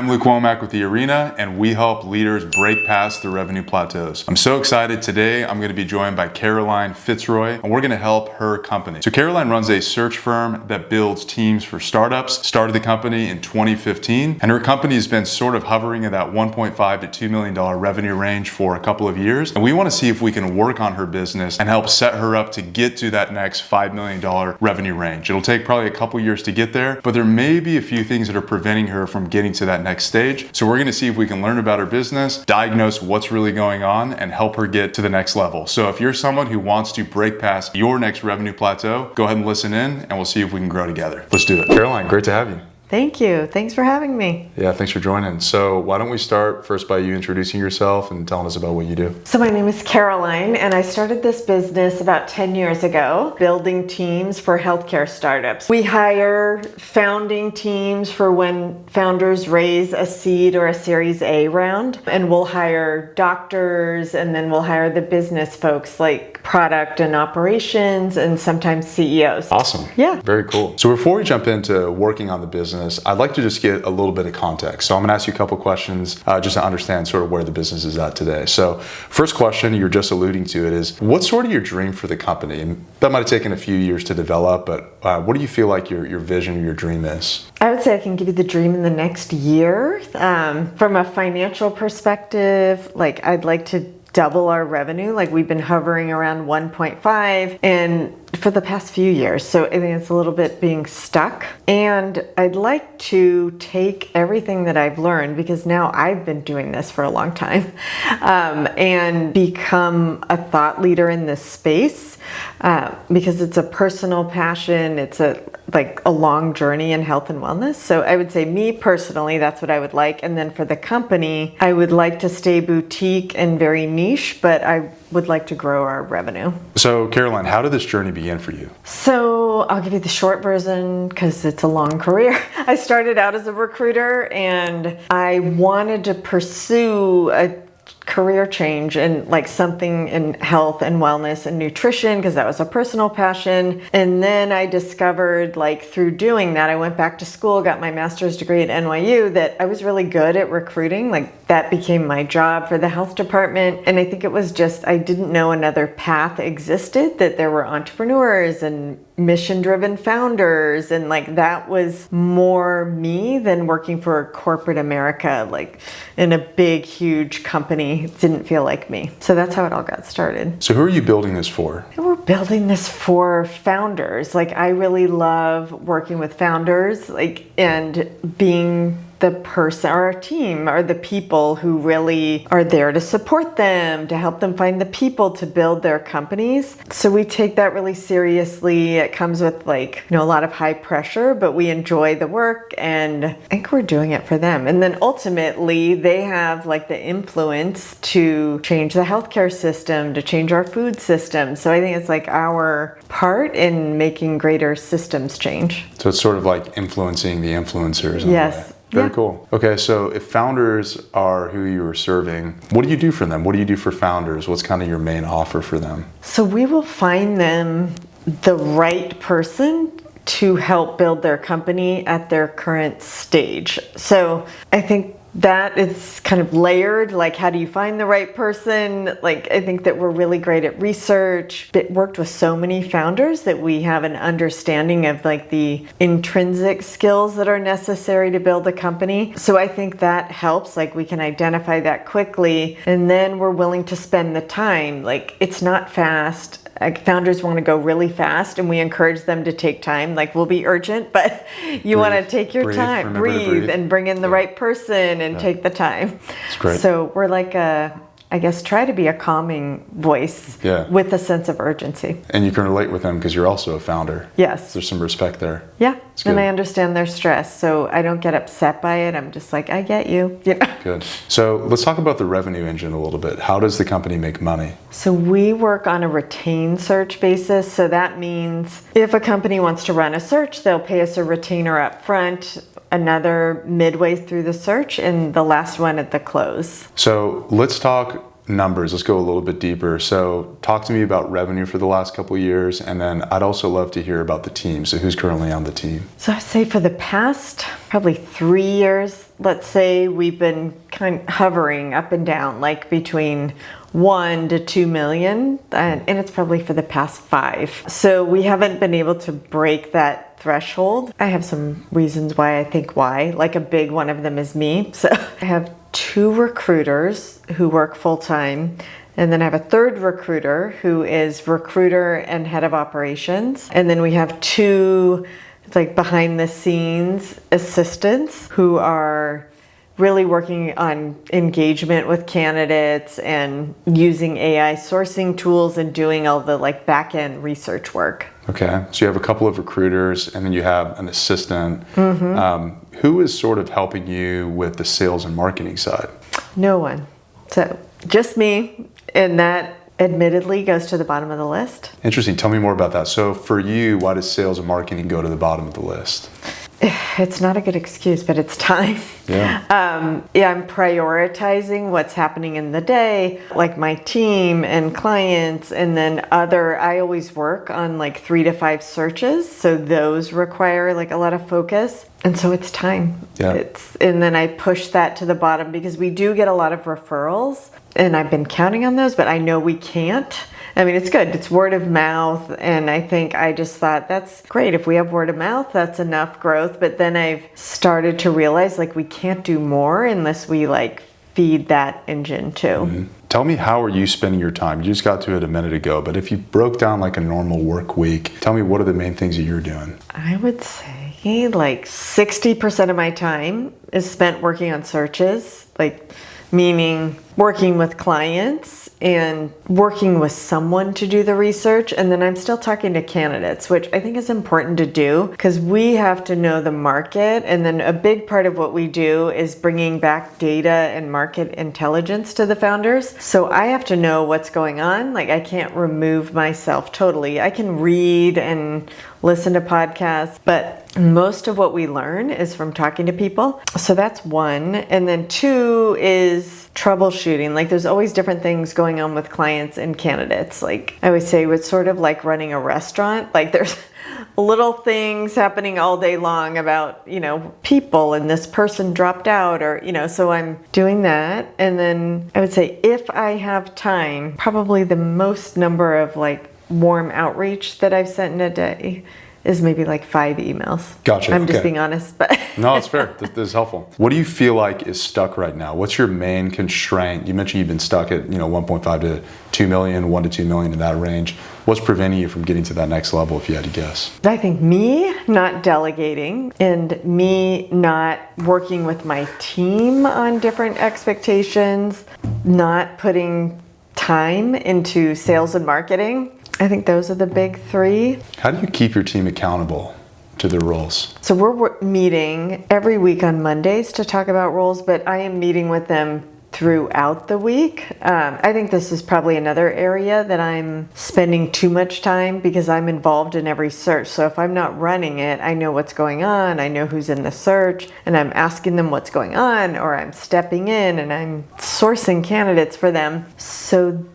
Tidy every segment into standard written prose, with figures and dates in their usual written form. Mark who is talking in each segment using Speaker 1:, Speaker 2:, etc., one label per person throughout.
Speaker 1: I'm Luke Womack with The Arena, and we help leaders break past the revenue plateaus. I'm so excited. Today, I'm going to be joined by Caroline Fitz-Roy, and we're going to help her company. So Caroline runs a search firm that builds teams for startups, started the company in 2015, and her company has been sort of hovering in that $1.5 to $2 million revenue range for a couple of years. And we want to see if we can work on her business and help set her up to get to that next $5 million revenue range. It'll take probably a couple years to get there, but there may be a few things that are preventing her from getting to that next stage. So we're going to see if we can learn about her business, diagnose what's really going on, and help her get to the next level. So if you're someone who wants to break past your next revenue plateau, go ahead and listen in, and we'll see if we can grow together. Let's do it. Caroline, great to have you.
Speaker 2: Thank you. Thanks for having me.
Speaker 1: Yeah, thanks for joining. So why don't we start first by you introducing yourself and telling us about what you do.
Speaker 2: So my name is Caroline, and I started this business about 10 years ago, building teams for healthcare startups. We hire founding teams for when founders raise a seed or a Series A round, and we'll hire doctors, and then we'll hire the business folks like product and operations, and sometimes CEOs.
Speaker 1: Awesome.
Speaker 2: Yeah.
Speaker 1: Very cool. So before we jump into working on the business, I'd like to just get a little bit of context. So I'm going to ask you a couple questions just to understand sort of where the business is at today. So first question, you're just alluding to it, is what's sort of your dream for the company? And that might have taken a few years to develop, but what do you feel like your vision or your dream is?
Speaker 2: I would say I can give you the dream in the next year. From a financial perspective, like I'd like to double our revenue. Like we've been hovering around 1.5 and for the past few years. So I think it's a little bit being stuck. And I'd like to take everything that I've learned, because now I've been doing this for a long time, and become a thought leader in this space, because it's a personal passion. It's a long journey in health and wellness. So I would say me personally, that's what I would like. And then for the company, I would like to stay boutique and very niche, but I would like to grow our revenue.
Speaker 1: So Caroline, how did this journey begin for you?
Speaker 2: So I'll give you the short version because it's a long career. I started out as a recruiter, and I wanted to pursue a career change and like something in health and wellness and nutrition, because that was a personal passion. And then I discovered, like through doing that, I went back to school, got my master's degree at NYU, that I was really good at recruiting. Like that became my job for the health department. And I think it was just, I didn't know another path existed, that there were entrepreneurs and mission-driven founders, and like that was more me than working for corporate America, like in a big, huge company. It didn't feel like me. So that's how it all got started.
Speaker 1: So who are you building this for?
Speaker 2: And we're building this for founders. Like I really love working with founders, like, and being the person or our team are the people who really are there to support them, to help them find the people to build their companies. So we take that really seriously. It comes with a lot of high pressure, but we enjoy the work, and I think we're doing it for them. And then ultimately they have the influence to change the healthcare system, to change our food system. So I think it's our part in making greater systems change.
Speaker 1: So it's sort of like influencing the influencers.
Speaker 2: Yes.
Speaker 1: Very cool. Okay, so if founders are who you are serving, what do you do for them? What do you do for founders? What's kind of your main offer for them?
Speaker 2: So we will find them the right person to help build their company at their current stage. So I think that is kind of layered, like how do you find the right person? Like I think that we're really great at research. It worked with so many founders that we have an understanding of the intrinsic skills that are necessary to build a company. So I think that helps, we can identify that quickly, and then we're willing to spend the time. It's not fast. Founders want to go really fast, and we encourage them to take time. We'll be urgent, but you want to take your time, breathe, and bring in the right person and take the time.
Speaker 1: That's great.
Speaker 2: So we're try to be a calming voice with a sense of urgency.
Speaker 1: And you can relate with them because you're also a founder.
Speaker 2: Yes.
Speaker 1: There's some respect there.
Speaker 2: Yeah. And I understand their stress, so I don't get upset by it. I'm just I get you.
Speaker 1: Good. So let's talk about the revenue engine a little bit. How does the company make money?
Speaker 2: So we work on a retained search basis. So that means if a company wants to run a search, they'll pay us a retainer up front, another midway through the search, and the last one at the close.
Speaker 1: So let's talk numbers. Let's go a little bit deeper. So talk to me about revenue for the last couple of years, and then I'd also love to hear about the team. So who's currently on the team?
Speaker 2: So I'd say for the past probably 3 years, let's say we've been kind of hovering up and down, like between 1 to 2 million, and it's probably for the past 5. So we haven't been able to break that threshold. I have some reasons why I think why. Like a big one of them is me. So I have 2 recruiters who work full time. And then I have a 3rd recruiter who is recruiter and head of operations. And then we have 2 like behind the scenes assistants who are really working on engagement with candidates and using AI sourcing tools and doing all the like back end research work.
Speaker 1: Okay, so you have a couple of recruiters and then you have an assistant. Who is sort of helping you with the sales and marketing side?
Speaker 2: No one. So just me, and that admittedly goes to the bottom of the list.
Speaker 1: Interesting. Tell me more about that. So for you, why does sales and marketing go to the bottom of the list?
Speaker 2: It's not a good excuse, but it's time.
Speaker 1: Yeah.
Speaker 2: I'm prioritizing what's happening in the day, like my team and clients, and then I always work on like 3 to 5 searches. So those require like a lot of focus. And so it's time.
Speaker 1: Yeah.
Speaker 2: And then I push that to the bottom because we do get a lot of referrals and I've been counting on those, but I know we can't. I mean, it's good. It's word of mouth. And I just thought that's great. If we have word of mouth, that's enough growth. But then I've started to realize like we can't do more unless we like feed that engine too.
Speaker 1: Tell me, how are you spending your time? You just got to it a minute ago, but if you broke down like a normal work week, tell me what are the main things that you're doing?
Speaker 2: I would say like 60% of my time is spent working on searches, like meaning working with clients and working with someone to do the research. And then I'm still talking to candidates, which I think is important to do because we have to know the market. And then a big part of what we do is bringing back data and market intelligence to the founders. So I have to know what's going on. Like I can't remove myself totally. I can read and listen to podcasts, but most of what we learn is from talking to people. So that's 1. And then 2 is troubleshooting. Like there's always different things going on with clients and candidates. Like I would say it's sort of like running a restaurant. Like there's little things happening all day long about, people and this person dropped out or, so I'm doing that. And then I would say if I have time, probably the most number of like warm outreach that I've sent in a day is maybe like 5 emails.
Speaker 1: Gotcha.
Speaker 2: I'm just being honest, but
Speaker 1: no, it's fair. This is helpful. What do you feel like is stuck right now? What's your main constraint? You mentioned you've been stuck at 1.5 to 2 million, 1 to 2 million in that range. What's preventing you from getting to that next level if you had to guess?
Speaker 2: I think me not delegating and me not working with my team on different expectations, not putting time into sales and marketing. I think those are the big 3.
Speaker 1: How do you keep your team accountable to their roles?
Speaker 2: So we're meeting every week on Mondays to talk about roles, but I am meeting with them throughout the week. I think this is probably another area that I'm spending too much time because I'm involved in every search. So if I'm not running it, I know what's going on, I know who's in the search, and I'm asking them what's going on, or I'm stepping in and I'm sourcing candidates for them. So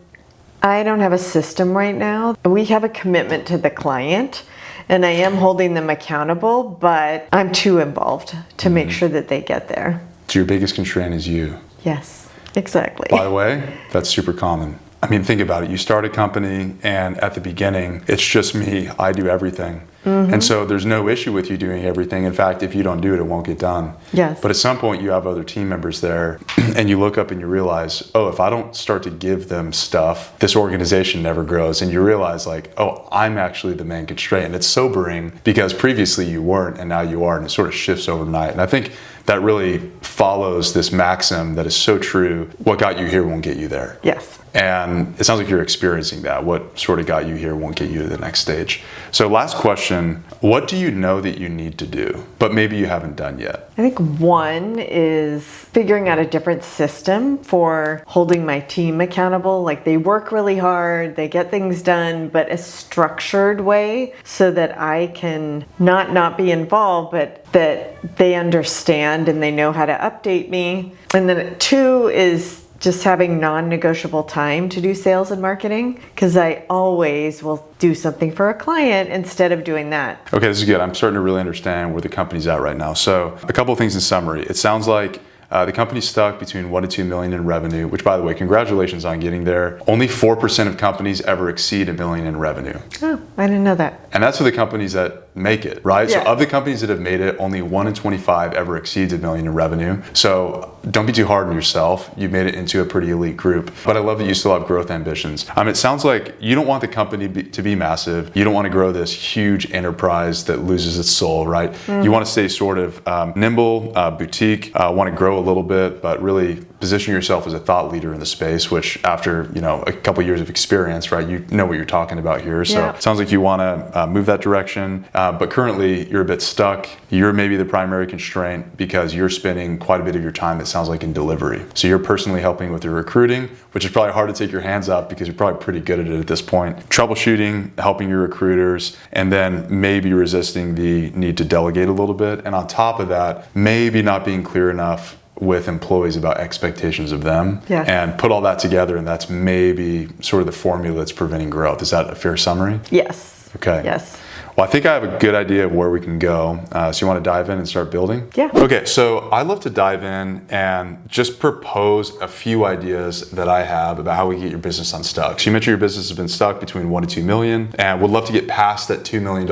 Speaker 2: I don't have a system right now. We have a commitment to the client and I am holding them accountable, but I'm too involved to make sure that they get there.
Speaker 1: So your biggest constraint is you.
Speaker 2: Yes, exactly.
Speaker 1: By the way, that's super common. I mean, think about it. You start a company and at the beginning, it's just me. I do everything. And so there's no issue with you doing everything. In fact, if you don't do it, it won't get done.
Speaker 2: Yes.
Speaker 1: But at some point you have other team members there and you look up and you realize, oh, if I don't start to give them stuff, this organization never grows. And you realize like, oh, I'm actually the main constraint. And it's sobering because previously you weren't and now you are, and it sort of shifts overnight. And I think that really follows this maxim that is so true. What got you here won't get you there.
Speaker 2: Yes.
Speaker 1: And it sounds like you're experiencing that. What sort of got you here won't get you to the next stage. So last question, what do you know that you need to do, but maybe you haven't done yet?
Speaker 2: I think 1 is figuring out a different system for holding my team accountable. Like they work really hard, they get things done, but a structured way so that I can not be involved, but that they understand and they know how to update me. And then 2 is just having non-negotiable time to do sales and marketing, because I always will do something for a client instead of doing that.
Speaker 1: Okay, this is good. I'm starting to really understand where the company's at right now. So a couple of things in summary. It sounds like the company's stuck between 1 to 2 million in revenue, which, by the way, congratulations on getting there. Only 4% of companies ever exceed $1 million in revenue.
Speaker 2: Oh, I didn't know that.
Speaker 1: And that's for the companies that make it, right?
Speaker 2: Yeah.
Speaker 1: So of the companies that have made it, only 1 in 25 ever exceeds $1 million in revenue. So don't be too hard on yourself. You've made it into a pretty elite group. But I love that you still have growth ambitions. It sounds like you don't want the company to be massive. You don't want to grow this huge enterprise that loses its soul, right? You want to stay sort of nimble, boutique, want to grow a little bit, but really position yourself as a thought leader in the space, which after, a couple years of experience, right, you know what you're talking about here. So
Speaker 2: Yeah.
Speaker 1: it sounds like you want to move that direction, but currently you're a bit stuck. You're maybe the primary constraint because you're spending quite a bit of your time, it sounds like, in delivery. So you're personally helping with the recruiting, which is probably hard to take your hands up because you're probably pretty good at it at this point. Troubleshooting, helping your recruiters, and then maybe resisting the need to delegate a little bit. And on top of that, maybe not being clear enough with employees about expectations of them.
Speaker 2: Yes.
Speaker 1: And put all that together, and that's maybe sort of the formula that's preventing growth. Is that a fair summary?
Speaker 2: Yes.
Speaker 1: Okay.
Speaker 2: Yes.
Speaker 1: Well, I think I have a good idea of where we can go. So you want to dive in and start building?
Speaker 2: Yeah.
Speaker 1: Okay, so I love to dive in and just propose a few ideas that I have about how we get your business unstuck. So you mentioned your business has been stuck between 1 to 2 million, and would love to get past that $2 million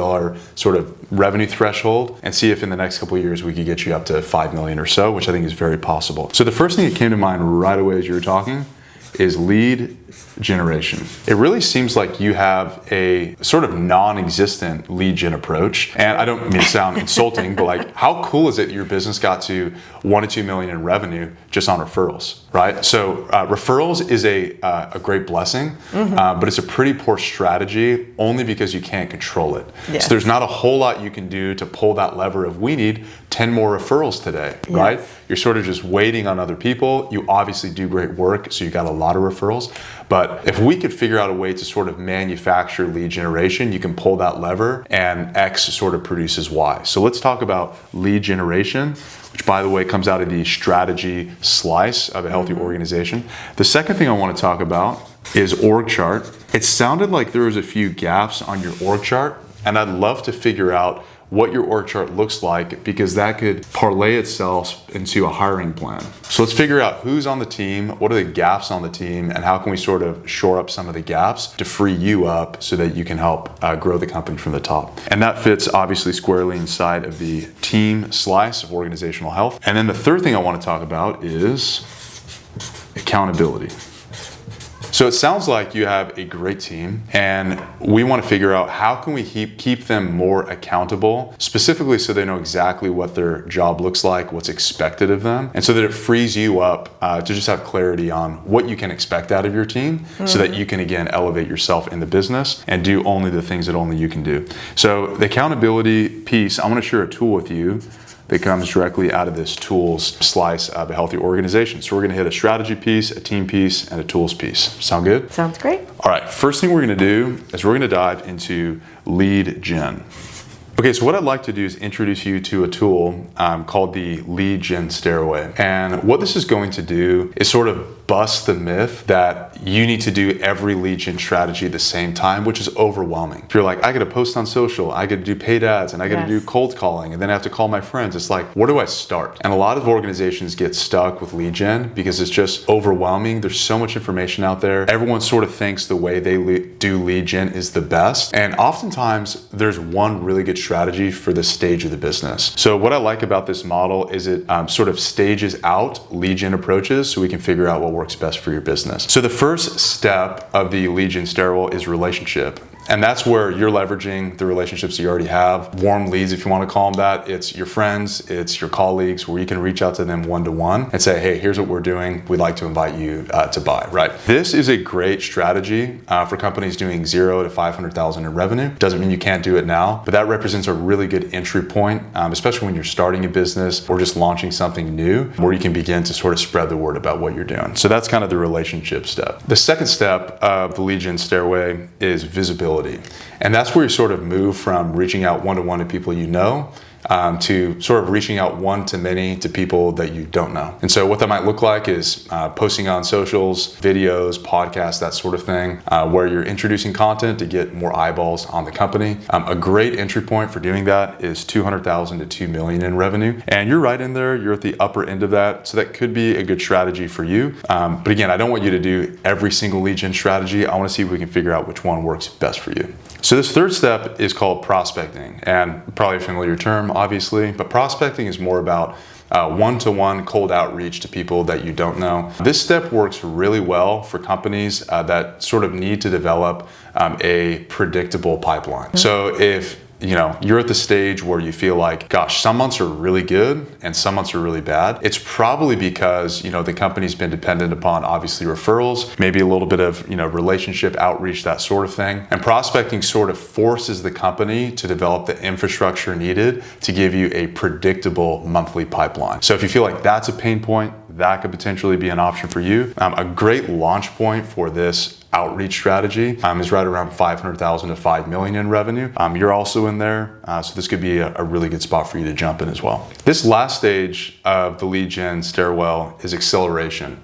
Speaker 1: sort of revenue threshold and see if in the next couple of years we could get you up to 5 million or so, which I think is very possible. So the first thing that came to mind right away as you were talking is lead generation. It really seems like you have a sort of non-existent lead gen approach. And I don't mean to sound insulting, but like, how cool is it your business got to 1 to 2 million in revenue just on referrals, right? So referrals is a great blessing, but it's a pretty poor strategy only because you can't control it.
Speaker 2: Yes.
Speaker 1: So there's not a whole lot you can do to pull that lever of we need 10 more referrals today, right? You're sort of just waiting on other people. You obviously do great work, so you got a lot of referrals. But if we could figure out a way to sort of manufacture lead generation, you can pull that lever and X sort of produces Y. So let's talk about lead generation, which, by the way, comes out of the strategy slice of a healthy organization. The second thing I want to talk about is org chart. It sounded like there was a few gaps on your org chart, and I'd love to figure out what your org chart looks like, because that could parlay itself into a hiring plan. So let's figure out who's on the team, what are the gaps on the team, and how can we sort of shore up some of the gaps to free you up so that you can help grow the company from the top. And that fits obviously squarely inside of the team slice of organizational health. And then the third thing I want to talk about is accountability. So it sounds like you have a great team, and we want to figure out how can we keep them more accountable, specifically so they know exactly what their job looks like, what's expected of them, and so that it frees you up to just have clarity on what you can expect out of your team so that you can, again, elevate yourself in the business and do only the things that only you can do. So the accountability piece, I'm going to share a tool with you that comes directly out of this tools slice of a healthy organization. So we're gonna hit a strategy piece, a team piece, and a tools piece. Sound good?
Speaker 2: Sounds great.
Speaker 1: All right, first thing we're gonna do is we're gonna dive into lead gen. Okay, so what I'd like to do is introduce you to a tool called the Gen Stairway. And what this is going to do is sort of bust the myth that you need to do every lead gen strategy at the same time, which is overwhelming. If you're like, I gotta post on social, I gotta do paid ads, and I gotta do cold calling, and then I have to call my friends. It's like, where do I start? And a lot of organizations get stuck with lead gen because it's just overwhelming. There's so much information out there. Everyone sort of thinks the way they do lead gen is the best. And oftentimes there's one really good strategy for this stage of the business. So what I like about this model is it sort of stages out lead gen approaches so we can figure out what works best for your business. So the first step of the Gen Stairway is relationship. And that's where you're leveraging the relationships you already have, warm leads, if you want to call them that. It's your friends, it's your colleagues, where you can reach out to them one-to-one and say, hey, here's what we're doing. We'd like to invite you to buy, right? This is a great strategy for companies doing 0 to 500,000 in revenue. Doesn't mean you can't do it now, but that represents a really good entry point, especially when you're starting a business or just launching something new, where you can begin to sort of spread the word about what you're doing. So that's kind of the relationship step. The second step of the Gen Stairway is visibility. And that's where you sort of move from reaching out one-to-one to people you know to sort of reaching out one-to-many to people that you don't know. And so what that might look like is posting on socials, videos, podcasts, that sort of thing, where you're introducing content to get more eyeballs on the company. A great entry point for doing that is 200,000 to 2 million in revenue. And you're right in there, you're at the upper end of that. So that could be a good strategy for you. But again, I don't want you to do every single lead gen strategy. I want to see if we can figure out which one works best for you. So this third step is called prospecting, and probably a familiar term, obviously, but prospecting is more about one-to-one cold outreach to people that you don't know. This step works really well for companies that sort of need to develop a predictable pipeline. So if you're at the stage where you feel like, gosh, some months are really good and some months are really bad, it's probably because, the company's been dependent upon obviously referrals, maybe a little bit of, relationship outreach, that sort of thing. And prospecting sort of forces the company to develop the infrastructure needed to give you a predictable monthly pipeline. So if you feel like that's a pain point, that could potentially be an option for you. A great launch point for this outreach strategy is right around 500,000 to 5 million in revenue. You're also in there, so this could be a really good spot for you to jump in as well. This last stage of the lead gen stairwell is acceleration.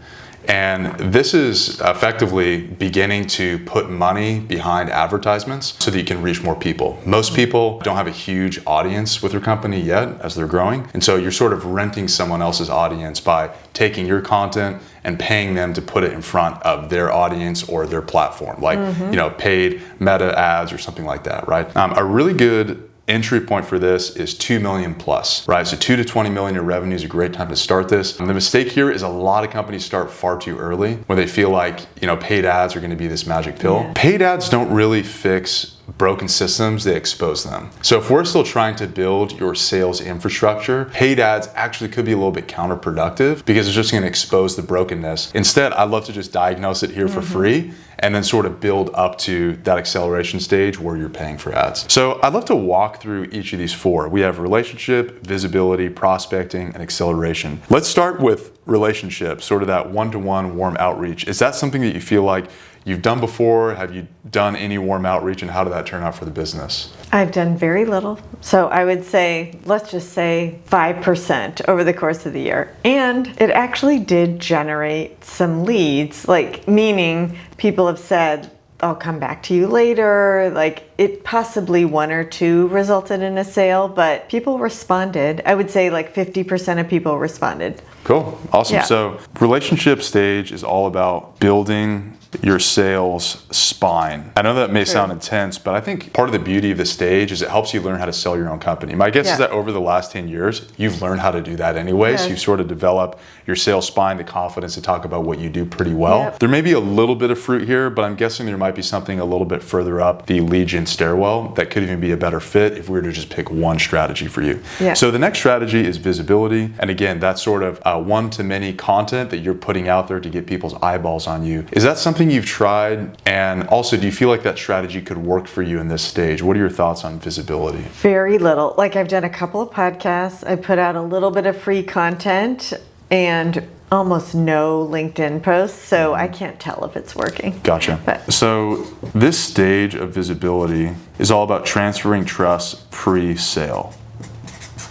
Speaker 1: And this is effectively beginning to put money behind advertisements so that you can reach more people. Most people don't have a huge audience with their company yet as they're growing. And so you're sort of renting someone else's audience by taking your content and paying them to put it in front of their audience or their platform, like, paid meta ads or something like that, right? A really good entry point for this is 2 million plus, right? So 2 to 20 million in revenue is a great time to start this. And the mistake here is a lot of companies start far too early when they feel like, paid ads are going to be this magic pill. Yeah. Paid ads don't really fix broken systems, they expose them. So if we're still trying to build your sales infrastructure, paid ads actually could be a little bit counterproductive because it's just going to expose the brokenness. Instead, I'd love to just diagnose it here for free and then sort of build up to that acceleration stage where you're paying for ads. So I'd love to walk through each of these four. We have relationship, visibility, prospecting, and acceleration. Let's start with relationship, sort of that one-to-one warm outreach. Is that something that you feel like you've done before? Have you done any warm outreach, and how did that turn out for the business?
Speaker 2: I've done very little. So I would say, let's just say 5% over the course of the year. And it actually did generate some leads, meaning people have said, I'll come back to you later. It possibly one or two resulted in a sale, but people responded. I would say 50% of people responded.
Speaker 1: Cool, awesome.
Speaker 2: Yeah.
Speaker 1: So relationship stage is all about building your sales spine. I know that may sound intense, but I think part of the beauty of the stage is it helps you learn how to sell your own company. My guess is that over the last 10 years, you've learned how to do that anyways.
Speaker 2: Yes.
Speaker 1: You sort of develop your sales spine, the confidence to talk about what you do pretty well. Yep. There may be a little bit of fruit here, but I'm guessing there might be something a little bit further up the lead gen stairwell that could even be a better fit if we were to just pick one strategy for you.
Speaker 2: Yeah.
Speaker 1: So the next strategy is visibility. And again, that's sort of one-to-many content that you're putting out there to get people's eyeballs on you. Is that something you've tried? And also, do you feel like that strategy could work for you in this stage? What are your thoughts on visibility?
Speaker 2: Very little. I've done a couple of podcasts. I put out a little bit of free content and almost no LinkedIn posts, so I can't tell if it's working.
Speaker 1: Gotcha. So this stage of visibility is all about transferring trust pre-sale.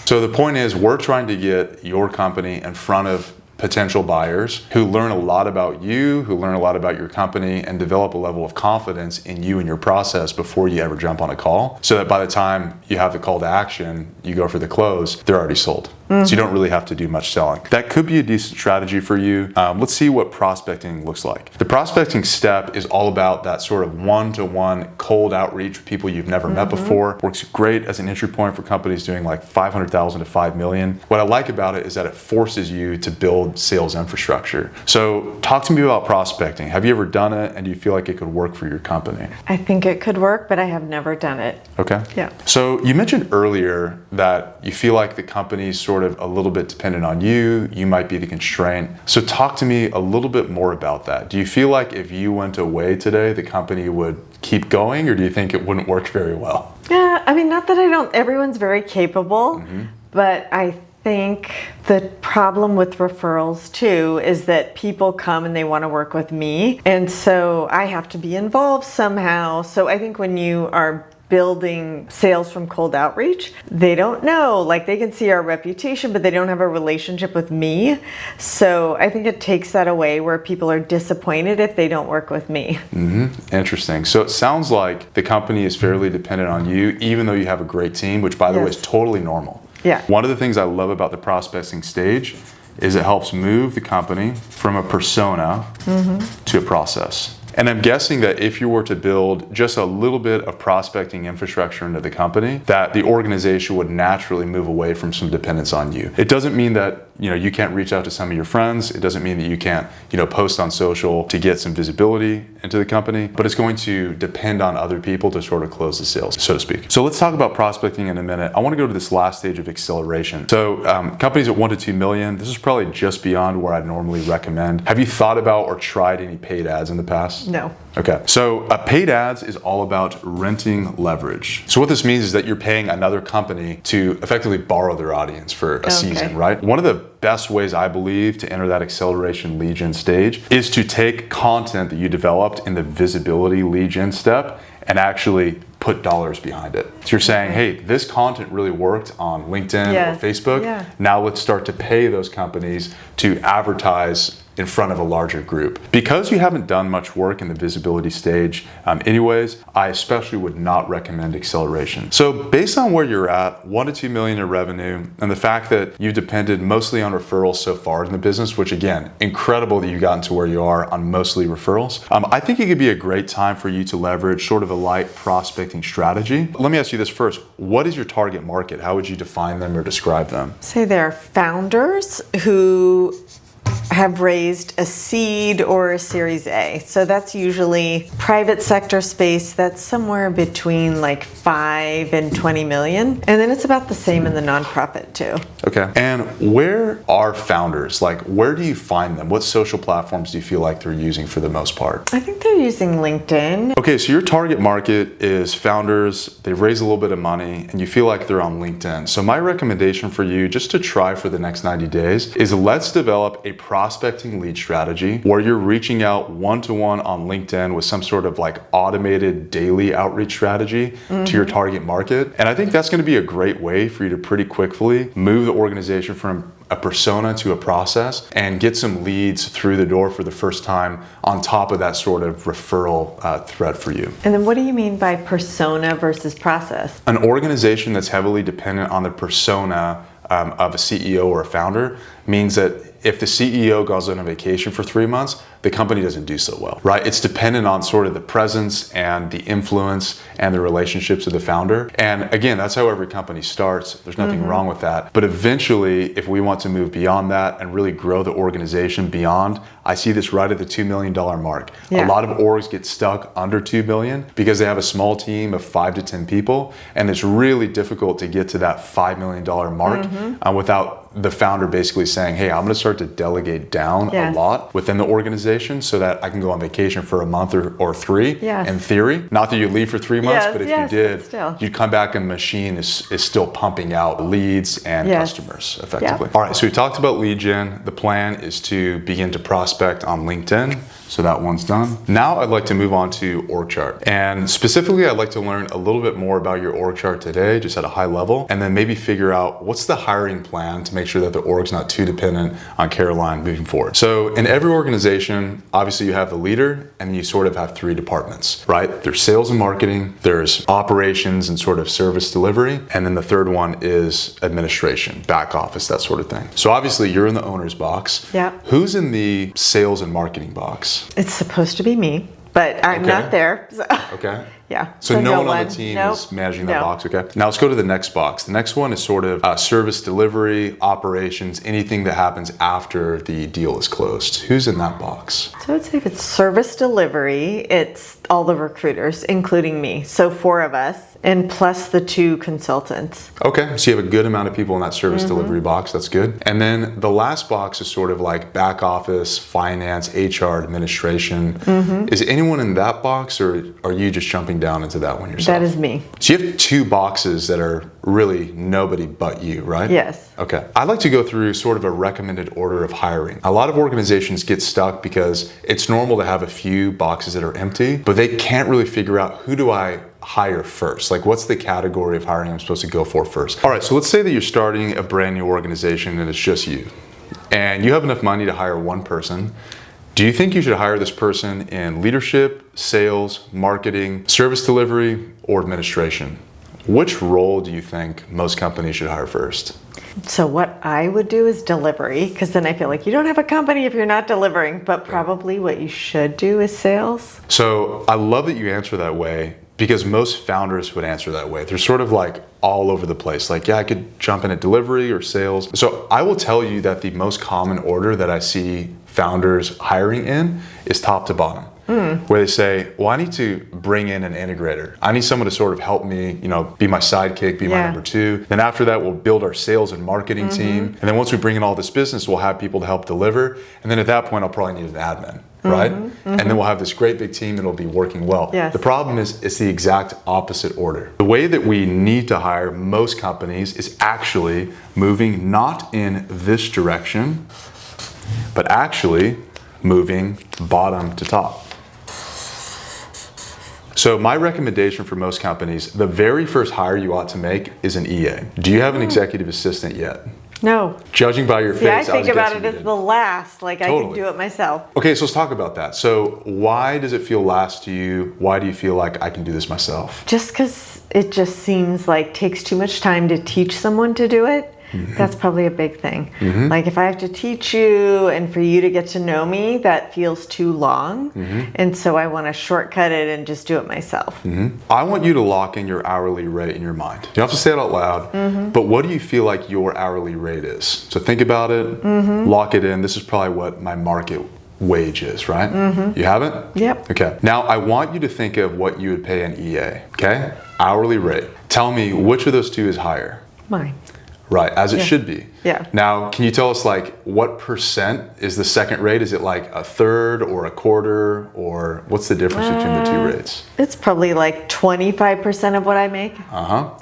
Speaker 1: So the point is, we're trying to get your company in front of potential buyers who learn a lot about you, who learn a lot about your company, and develop a level of confidence in you and your process before you ever jump on a call, so that by the time you have the call to action, you go for the close, they're already sold. So you don't really have to do much selling. That could be a decent strategy for you. Let's see what prospecting looks like. The prospecting step is all about that sort of one-to-one cold outreach with people you've never met before. Works great as an entry point for companies doing 500,000 to 5 million. What I like about it is that it forces you to build sales infrastructure. So talk to me about prospecting. Have you ever done it, and do you feel like it could work for your company?
Speaker 2: I think it could work, but I have never done it.
Speaker 1: Okay.
Speaker 2: Yeah.
Speaker 1: So you mentioned earlier that you feel like the company's sort of a little bit dependent on you. You might be the constraint. So talk to me a little bit more about that. Do you feel like if you went away today, the company would keep going, or do you think it wouldn't work very well?
Speaker 2: Yeah, not that I don't, everyone's very capable, but I think the problem with referrals too is that people come and they want to work with me, and so I have to be involved somehow. So I think when you are building sales from cold outreach. They don't know, like they can see our reputation, but they don't have a relationship with me. So I think it takes that away where people are disappointed if they don't work with me.
Speaker 1: Interesting. So it sounds like the company is fairly dependent on you, even though you have a great team, which by the way is totally normal.
Speaker 2: Yeah.
Speaker 1: One of the things I love about the prospecting stage is it helps move the company from a persona to a process. And I'm guessing that if you were to build just a little bit of prospecting infrastructure into the company, that the organization would naturally move away from some dependence on you. It doesn't mean that you can't reach out to some of your friends. It doesn't mean that you can't post on social to get some visibility into the company, but it's going to depend on other people to sort of close the sales, so to speak. So let's talk about prospecting in a minute. I want to go to this last stage of acceleration. So companies at 1 to 2 million, this is probably just beyond where I'd normally recommend. Have you thought about or tried any paid ads in the past?
Speaker 2: No.
Speaker 1: Okay, so paid ads is all about renting leverage. So what this means is that you're paying another company to effectively borrow their audience for a season, right? One of the best ways I believe to enter that acceleration lead gen stage is to take content that you developed in the visibility lead gen step and actually put dollars behind it. So you're saying, hey, this content really worked on LinkedIn or Facebook. Yeah. Now let's start to pay those companies to advertise in front of a larger group. Because you haven't done much work in the visibility stage anyways, I especially would not recommend acceleration. So based on where you're at, 1 to 2 million in revenue, and the fact that you've depended mostly on referrals so far in the business, which again, incredible that you've gotten to where you are on mostly referrals. I think it could be a great time for you to leverage sort of a light prospecting strategy. Let me ask you this first. What is your target market? How would you define them or describe them?
Speaker 2: Say they're founders who have raised a seed or a Series A. So that's usually private sector space that's somewhere between like 5 and 20 million. And then it's about the same in the nonprofit too.
Speaker 1: Okay. And where are founders? Like, where do you find them? What social platforms do you feel like they're using for the most part?
Speaker 2: I think they're using LinkedIn.
Speaker 1: Okay, so your target market is founders, they've raised a little bit of money, and you feel like they're on LinkedIn. So my recommendation for you, just to try for the next 90 days, is let's develop a prospecting lead strategy where you're reaching out one-to-one on LinkedIn with some sort of like automated daily outreach strategy to your target market. And I think that's going to be a great way for you to pretty quickly move the organization from a persona to a process and get some leads through the door for the first time on top of that sort of referral thread for you.
Speaker 2: And then what do you mean by persona versus process?
Speaker 1: An organization that's heavily dependent on the persona of a CEO or a founder means that if the CEO goes on a vacation for 3 months, the company doesn't do so well, right? It's dependent on sort of the presence and the influence and the relationships of the founder. And again, that's how every company starts. There's nothing wrong with that. But eventually, if we want to move beyond that and really grow the organization beyond, I see this right at the $2 million mark. A lot of orgs get stuck under 2 billion because they have a small team of 5 to 10 people. And it's really difficult to get to that $5 million mark without the founder basically saying, hey, I'm going to start to delegate down a lot within the organization so that I can go on vacation for a month or 3 in theory. Not that you leave for 3 months, but if you did, you'd come back and the machine is still pumping out leads and customers effectively. All right, so we talked about lead gen. The plan is to begin to prospect on LinkedIn. So that one's done. Now I'd like to move on to org chart. And specifically, I'd like to learn a little bit more about your org chart today, just at a high level, and then maybe figure out what's the hiring plan to make sure that the org's not too dependent on Caroline moving forward. So in every organization, obviously you have the leader and you sort of have 3 departments, right? There's sales and marketing, there's operations and sort of service delivery, and then the third one is administration, back office, that sort of thing. So obviously you're in the owner's box. Who's in the sales and marketing box?
Speaker 2: It's supposed to be me, but I'm not there. So.
Speaker 1: So no one on the team is managing that box. Okay. Now let's go to the next box. The next one is sort of service delivery, operations, anything that happens after the deal is closed. Who's in that box?
Speaker 2: So I'd say if it's service delivery, it's all the recruiters, including me. So 4 of us, and plus the 2 consultants. Okay,
Speaker 1: so you have a good amount of people in that service delivery box. That's good. And then the last box is sort of like back office, finance, HR, administration. Is anyone in that box, or are you just jumping down into that one yourself?
Speaker 2: That is me.
Speaker 1: So you have 2 boxes that are really nobody but you, right?
Speaker 2: Yes.
Speaker 1: Okay. I'd like to go through sort of a recommended order of hiring. A lot of organizations get stuck because it's normal to have a few boxes that are empty, but they can't really figure out who do I hire first? Like what's the category of hiring I'm supposed to go for first? All right, so let's say that you're starting a brand new organization and it's just you. And you have enough money to hire one person. Do you think you should hire this person in leadership, sales, marketing, service delivery, or administration? Which role do you think most companies should hire first?
Speaker 2: So what I would do is delivery, because then I feel like you don't have a company if you're not delivering, but probably what you should do is sales.
Speaker 1: So I love that you answer that way, because most founders would answer that way. They're sort of like all over the place. Like, yeah, I could jump in at delivery or sales. So I will tell you that the most common order that I see founders hiring in is top to bottom. Where they say, well, I need to bring in an integrator. I need someone to sort of help me, be my sidekick, be my number two. Then after that, we'll build our sales and marketing team. And then once we bring in all this business, we'll have people to help deliver. And then at that point, I'll probably need an admin, right? And then we'll have this great big team that'll be working well.
Speaker 2: Yes.
Speaker 1: The problem is it's the exact opposite order. The way that we need to hire most companies is actually moving not in this direction, but actually moving bottom to top. So my recommendation for most companies, the very first hire you ought to make is an EA. Do you have an executive assistant yet?
Speaker 2: No.
Speaker 1: Judging by your face,
Speaker 2: I think about it as the last, like
Speaker 1: Totally.
Speaker 2: I can do it myself.
Speaker 1: Okay, so let's talk about that. So why does it feel last to you? Why do you feel like I can do this myself?
Speaker 2: Just because it just seems like takes too much time to teach someone to do it. That's probably a big thing. Like if I have to teach you and for you to get to know me, that feels too long. And so I want to shortcut it and just do it myself.
Speaker 1: I want you to lock in your hourly rate in your mind. You don't have to say it out loud, but what do you feel like your hourly rate is? So think about it, lock it in. This is probably what my market wage is, right? You have it?
Speaker 2: Yep.
Speaker 1: Okay. Now I want you to think of what you would pay an EA, okay? Hourly rate. Tell me which of those two is higher?
Speaker 2: Mine.
Speaker 1: Right, as it should be.
Speaker 2: Yeah.
Speaker 1: Now, can you tell us like what percent is the second rate? Is it like a third or a quarter, or what's the difference between the two rates?
Speaker 2: It's probably like 25% of what I make.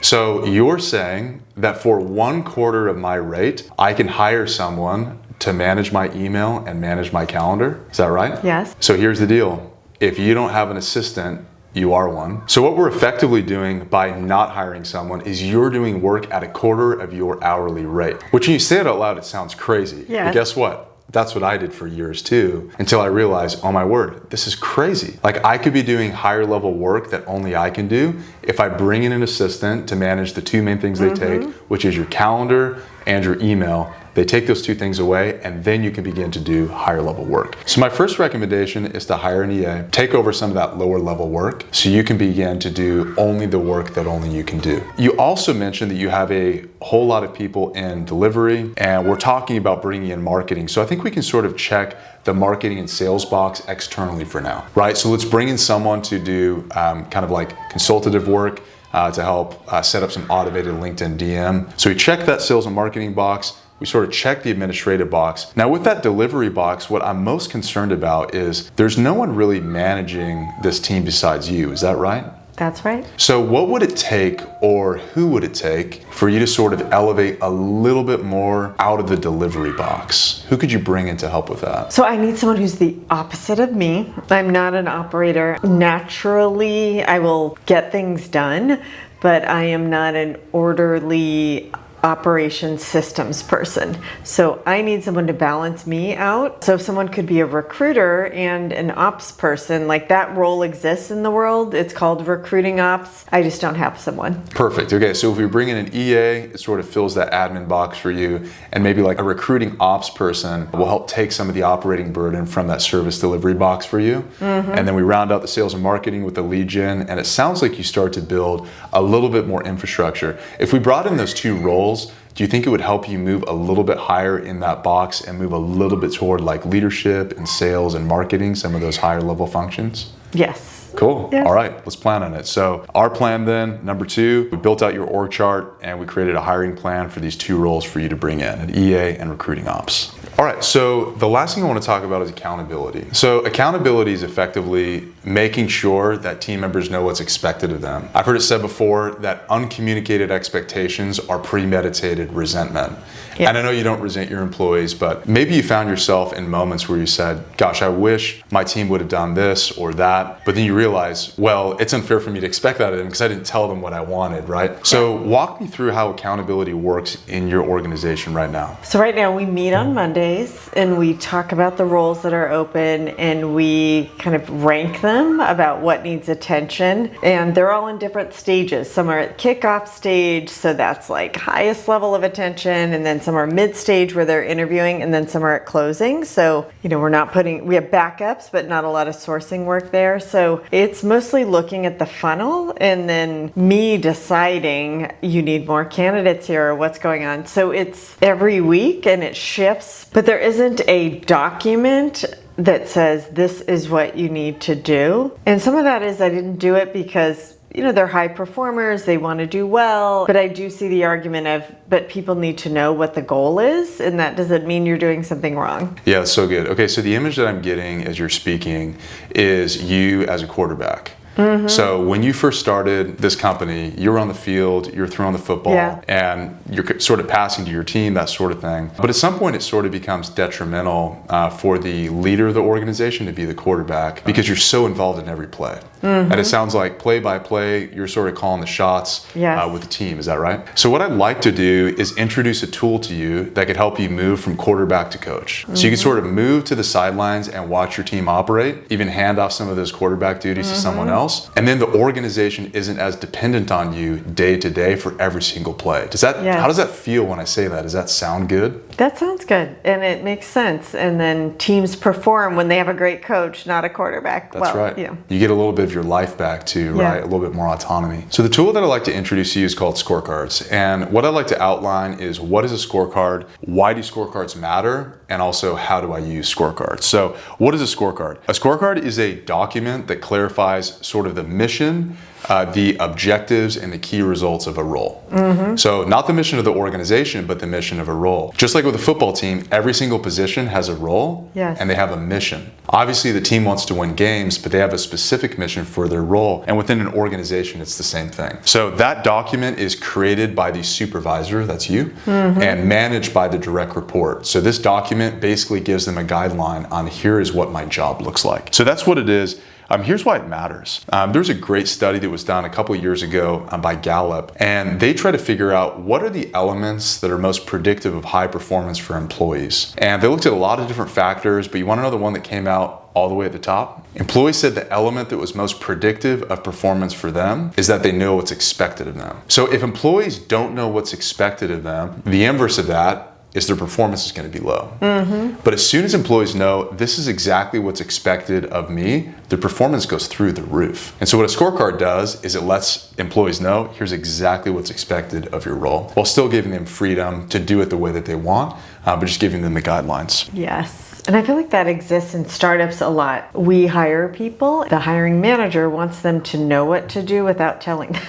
Speaker 1: So you're saying that for 1/4 of my rate, I can hire someone to manage my email and manage my calendar? Is that right?
Speaker 2: Yes.
Speaker 1: So here's the deal. If you don't have an assistant, you are one. So what we're effectively doing by not hiring someone is you're doing work at 1/4 of your hourly rate. Which when you say it out loud, it sounds crazy.
Speaker 2: Yes.
Speaker 1: But guess what? That's what I did for years too, until I realized, oh my word, this is crazy. Like I could be doing higher level work that only I can do if I bring in an assistant to manage the two main things they take, which is your calendar and your email. They take those two things away, and then you can begin to do higher level work. So my first recommendation is to hire an EA, take over some of that lower level work so you can begin to do only the work that only you can do. You also mentioned that you have a whole lot of people in delivery, and we're talking about bringing in marketing. So I think we can sort of check the marketing and sales box externally for now, right? So let's bring in someone to do kind of like consultative work to help set up some automated LinkedIn DM. So we check that sales and marketing box. We sort of check the administrative box. Now with that delivery box, what I'm most concerned about is there's no one really managing this team besides you. Is that right?
Speaker 2: That's right.
Speaker 1: So what would it take, or who would it take, for you to sort of elevate a little bit more out of the delivery box? Who could you bring in to help with that?
Speaker 2: So I need someone who's the opposite of me. I'm not an operator. Naturally, I will get things done, but I am not an orderly operations systems person. So I need someone to balance me out. So if someone could be a recruiter and an ops person, like that role exists in the world. It's called recruiting ops. I just don't have someone.
Speaker 1: Perfect. Okay, so if we bring in an EA, it sort of fills that admin box for you, and maybe like a recruiting ops person will help take some of the operating burden from that service delivery box for you. And then we round out the sales and marketing with the lead gen, and it sounds like you start to build a little bit more infrastructure. If we brought in those two roles, do you think it would help you move a little bit higher in that box and move a little bit toward like leadership and sales and marketing, some of those higher level functions?
Speaker 2: Yes.
Speaker 1: Cool.
Speaker 2: Yes.
Speaker 1: All right, let's plan on it. So our plan then, number 2, we built out your org chart and we created a hiring plan for these two roles for you to bring in, an EA and recruiting ops. All right, so the last thing I want to talk about is accountability. So accountability is effectively making sure that team members know what's expected of them. I've heard it said before that uncommunicated expectations are premeditated resentment.
Speaker 2: Yes.
Speaker 1: And I know you don't resent your employees, but maybe you found yourself in moments where you said, gosh, I wish my team would have done this or that. But then you realize, well, it's unfair for me to expect that of them because I didn't tell them what I wanted, right? So walk me through how accountability works in your organization right now.
Speaker 2: So right now we meet on Mondays and we talk about the roles that are open and we kind of rank them about what needs attention. And they're all in different stages. Some are at kickoff stage, so that's like highest level of attention, and then some are mid-stage where they're interviewing, and then some are at closing. So, we have backups, but not a lot of sourcing work there. So it's mostly looking at the funnel and then me deciding you need more candidates here or what's going on. So it's every week and it shifts, but there isn't a document that says this is what you need to do. And some of that is I didn't do it because they're high performers, they want to do well, but I do see the argument of, but people need to know what the goal is, and that doesn't mean you're doing something wrong.
Speaker 1: Yeah, that's so good. Okay, so the image that I'm getting as you're speaking is you as a quarterback. Mm-hmm. So when you first started this company, you were on the field, you're throwing the football, and you're sort of passing to your team, that sort of thing. But at some point, it sort of becomes detrimental for the leader of the organization to be the quarterback because you're so involved in every play. Mm-hmm. And it sounds like play by play, you're sort of calling the shots with the team. Is that right? So what I'd like to do is introduce a tool to you that could help you move from quarterback to coach. Mm-hmm. So you can sort of move to the sidelines and watch your team operate, even hand off some of those quarterback duties to someone else. And then the organization isn't as dependent on you day to day for every single play. How does that feel when I say that? Does that sound good?
Speaker 2: That sounds good, and it makes sense. And then teams perform when they have a great coach, not a quarterback.
Speaker 1: That's right. You get a little bit of your life back too, right? A little bit more autonomy. So the tool that I'd like to introduce to you is called Scorecards. And what I'd like to outline is what is a scorecard, why do scorecards matter, and also how do I use scorecards. So what is a scorecard? A scorecard is a document that clarifies sort of the mission, the objectives, and the key results of a role. Mm-hmm. So not the mission of the organization, but the mission of a role. Just like with a football team, every single position has a role and they have a mission. Obviously, the team wants to win games, but they have a specific mission for their role. And within an organization, it's the same thing. So that document is created by the supervisor, that's you, and managed by the direct report. So this document basically gives them a guideline on here is what my job looks like. So that's what it is. Here's why it matters. There's a great study that was done a couple of years ago by Gallup, and they try to figure out what are the elements that are most predictive of high performance for employees. And they looked at a lot of different factors, but you want to know the one that came out all the way at the top? Employees said the element that was most predictive of performance for them is that they know what's expected of them. So if employees don't know what's expected of them, the inverse of that is their performance is going to be low. Mm-hmm. But as soon as employees know this is exactly what's expected of me, their performance goes through the roof. And so what a scorecard does is it lets employees know here's exactly what's expected of your role, while still giving them freedom to do it the way that they want, but just giving them the guidelines.
Speaker 2: Yes. And I feel like that exists in startups a lot. We hire people. The hiring manager wants them to know what to do without telling them.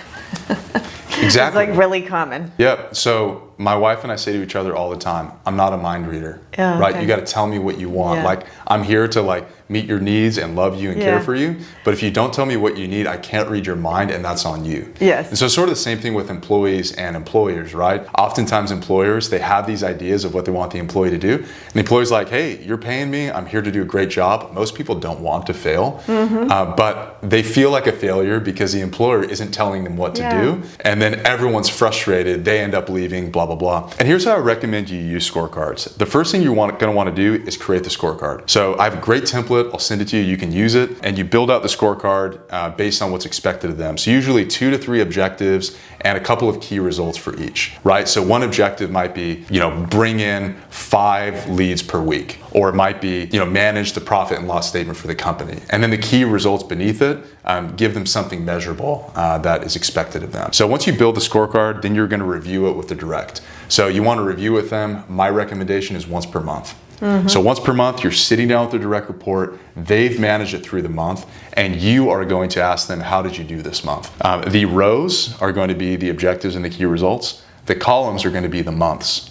Speaker 1: Exactly.
Speaker 2: It's like really common.
Speaker 1: Yep. So my wife and I say to each other all the time, I'm not a mind reader, right? You got to tell me what you want. Like I'm here to meet your needs and love you and care for you. But if you don't tell me what you need, I can't read your mind, and that's on you.
Speaker 2: Yes.
Speaker 1: And so sort of the same thing with employees and employers, right? Oftentimes employers, they have these ideas of what they want the employee to do. And the employee's like, hey, you're paying me. I'm here to do a great job. Most people don't want to fail, but they feel like a failure because the employer isn't telling them what to do. And then everyone's frustrated. They end up leaving, blah, blah, blah. And here's how I recommend you use scorecards. The first thing you're going to want to do is create the scorecard. So I have a great template. I'll send it to you. You can use it. And you build out the scorecard based on what's expected of them. So usually 2 to 3 objectives and a couple of key results for each, right? So one objective might be, bring in 5 leads per week, or it might be, manage the profit and loss statement for the company. And then the key results beneath it, give them something measurable that is expected of them. So once you build the scorecard, then you're going to review it with the direct. So you want to review with them. My recommendation is once per month. So once per month, you're sitting down with the direct report. They've managed it through the month, and you are going to ask them, how did you do this month? The rows are going to be the objectives and the key results. The The columns are going to be the months.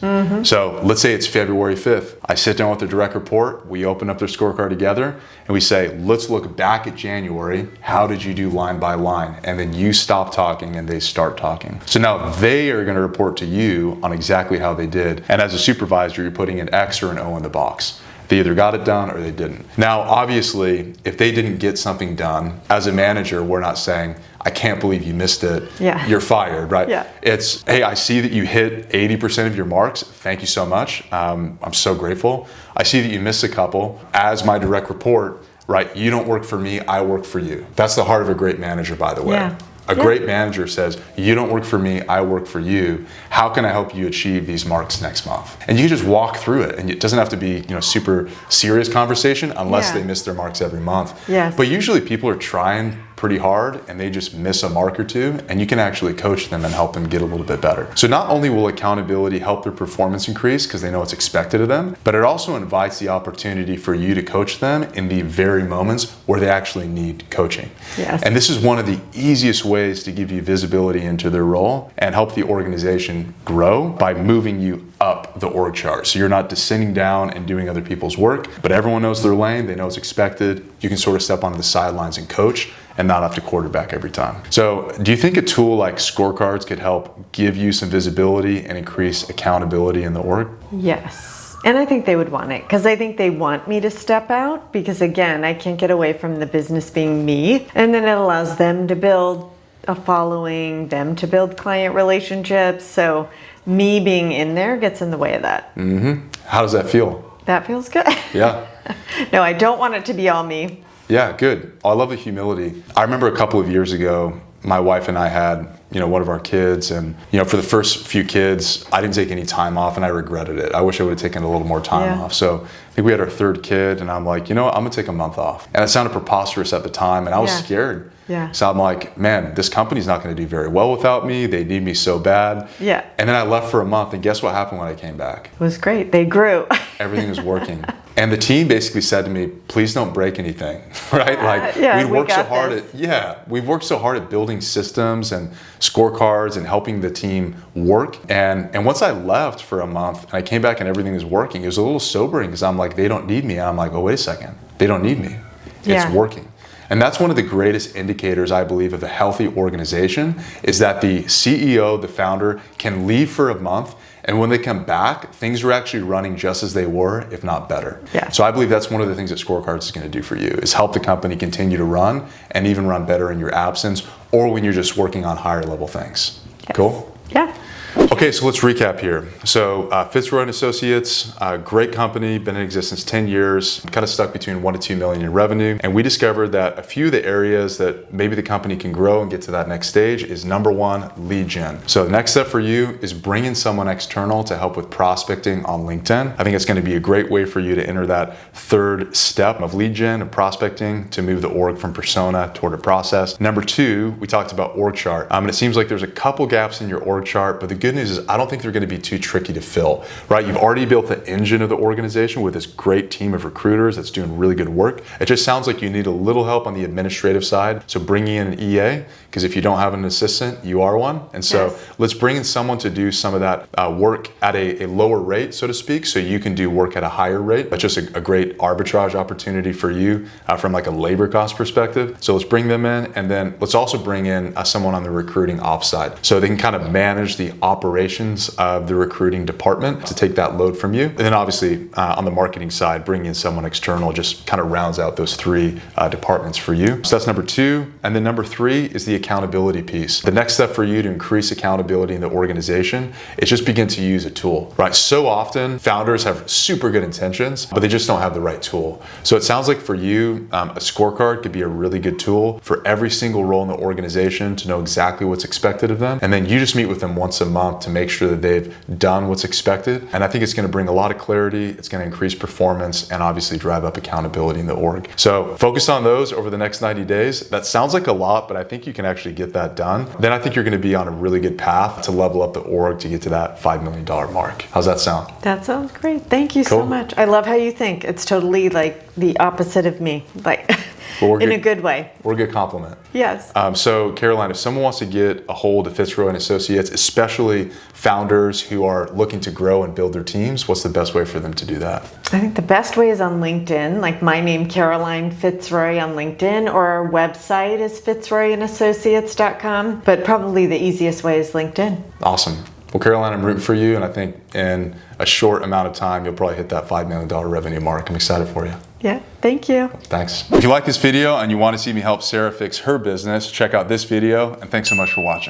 Speaker 1: So let's say it's February 5th. I sit down with the direct report. We open up their scorecard together and we say, let's look back at January. How did you do line by line? And then you stop talking and they start talking. So now they are going to report to you on exactly how they did. And as a supervisor, you're putting an X or an O in the box. They either got it done or they didn't. Now, obviously, if they didn't get something done, as a manager, we're not saying, I can't believe you missed it.
Speaker 2: Yeah.
Speaker 1: You're fired, right?
Speaker 2: Yeah.
Speaker 1: It's, hey, I see that you hit 80% of your marks. Thank you so much. I'm so grateful. I see that you missed a couple. As my direct report, right, you don't work for me, I work for you. That's the heart of a great manager, by the way.
Speaker 2: Yeah.
Speaker 1: A great manager says, you don't work for me, I work for you. How can I help you achieve these marks next month? And you just walk through it. And it doesn't have to be, super serious conversation unless they miss their marks every month.
Speaker 2: Yes.
Speaker 1: But usually people are trying pretty hard and they just miss a mark or two, and you can actually coach them and help them get a little bit better. So not only will accountability help their performance increase because they know it's expected of them, but it also invites the opportunity for you to coach them in the very moments where they actually need coaching.
Speaker 2: Yes.
Speaker 1: And this is one of the easiest ways to give you visibility into their role and help the organization grow by moving you up the org chart. So you're not descending down and doing other people's work, but everyone knows their lane, they know it's expected. You can sort of step onto the sidelines and coach and not have to quarterback every time. So do you think a tool like Scorecards could help give you some visibility and increase accountability in the org?
Speaker 2: Yes. And I think they would want it because I think they want me to step out because, again, I can't get away from the business being me. And then it allows them to build a following, them to build client relationships. So me being in there gets in the way of that.
Speaker 1: How does that feel?
Speaker 2: That feels good.
Speaker 1: Yeah.
Speaker 2: No, I don't want it to be all me.
Speaker 1: Yeah, good. I love the humility. I remember a couple of years ago, my wife and I had, one of our kids, and, for the first few kids, I didn't take any time off and I regretted it. I wish I would have taken a little more time off. So I think we had our third kid and I'm like, I'm gonna take a month off. And it sounded preposterous at the time and I was scared.
Speaker 2: Yeah.
Speaker 1: So I'm like, man, this company's not gonna do very well without me. They need me so bad.
Speaker 2: Yeah.
Speaker 1: And then I left for a month and guess what happened when I came back?
Speaker 2: It was great. They grew.
Speaker 1: Everything was working. And the team basically said to me, please don't break anything, right? We've worked so hard at building systems and scorecards and helping the team work. And once I left for a month and I came back and everything was working, it was a little sobering because I'm like, they don't need me. And I'm like, oh, wait a second. They don't need me. It's working. And that's one of the greatest indicators, I believe, of a healthy organization is that the CEO, the founder, can leave for a month. And when they come back, things are actually running just as they were, if not better.
Speaker 2: Yeah.
Speaker 1: So I believe that's one of the things that Scorecards is going to do for you is help the company continue to run and even run better in your absence or when you're just working on higher level things.
Speaker 2: Yes.
Speaker 1: Cool?
Speaker 2: Yeah.
Speaker 1: Okay, so let's recap here. So Fitz-Roy & Associates, great company, been in existence 10 years, kind of stuck between 1 to 2 million in revenue. And we discovered that a few of the areas that maybe the company can grow and get to that next stage is number one, lead gen. So the next step for you is bring in someone external to help with prospecting on LinkedIn. I think it's going to be a great way for you to enter that third step of lead gen and prospecting to move the org from persona toward a process. Number two, we talked about org chart. And it seems like there's a couple gaps in your org chart, but the good news is I don't think they're going to be too tricky to fill, right? You've already built the engine of the organization with this great team of recruiters that's doing really good work. It just sounds like you need a little help on the administrative side. So bringing in an EA, because if you don't have an assistant, you are one. And so let's bring in someone to do some of that work at a lower rate, so to speak, so you can do work at a higher rate. That's just a great arbitrage opportunity for you from like a labor cost perspective. So let's bring them in, and then let's also bring in someone on the recruiting ops side so they can kind of manage the operations of the recruiting department to take that load from you. And then obviously on the marketing side, bringing in someone external just kind of rounds out those three departments for you. So that's number two. And then number three is the accountability piece. The next step for you to increase accountability in the organization is just begin to use a tool, right? So often founders have super good intentions, but they just don't have the right tool. So it sounds like for you, a scorecard could be a really good tool for every single role in the organization to know exactly what's expected of them. And then you just meet with them once a month to make sure that they've done what's expected. And I think it's going to bring a lot of clarity. It's going to increase performance and obviously drive up accountability in the org. So focus on those over the next 90 days. That sounds like a lot, but I think you can actually get that done. Then I think you're going to be on a really good path to level up the org to get to that $5 million mark. How's that sound?
Speaker 2: That sounds great. Thank you so much. I love how you think. It's totally like the opposite of me. Like
Speaker 1: But
Speaker 2: in a good way.
Speaker 1: We're a good compliment.
Speaker 2: Yes.
Speaker 1: So Caroline, if someone wants to get a hold of Fitz-Roy and Associates, especially founders who are looking to grow and build their teams, what's the best way for them to do that?
Speaker 2: I think the best way is on LinkedIn, like my name, Caroline Fitz-Roy on LinkedIn, or our website is fitzroyandassociates.com, but probably the easiest way is LinkedIn.
Speaker 1: Awesome. Well, Caroline, I'm rooting for you, and I think in a short amount of time, you'll probably hit that $5 million revenue mark. I'm excited for you.
Speaker 2: Yeah, thank you.
Speaker 1: Thanks. If you like this video and you want to see me help Sarah fix her business, check out this video, and thanks so much for watching.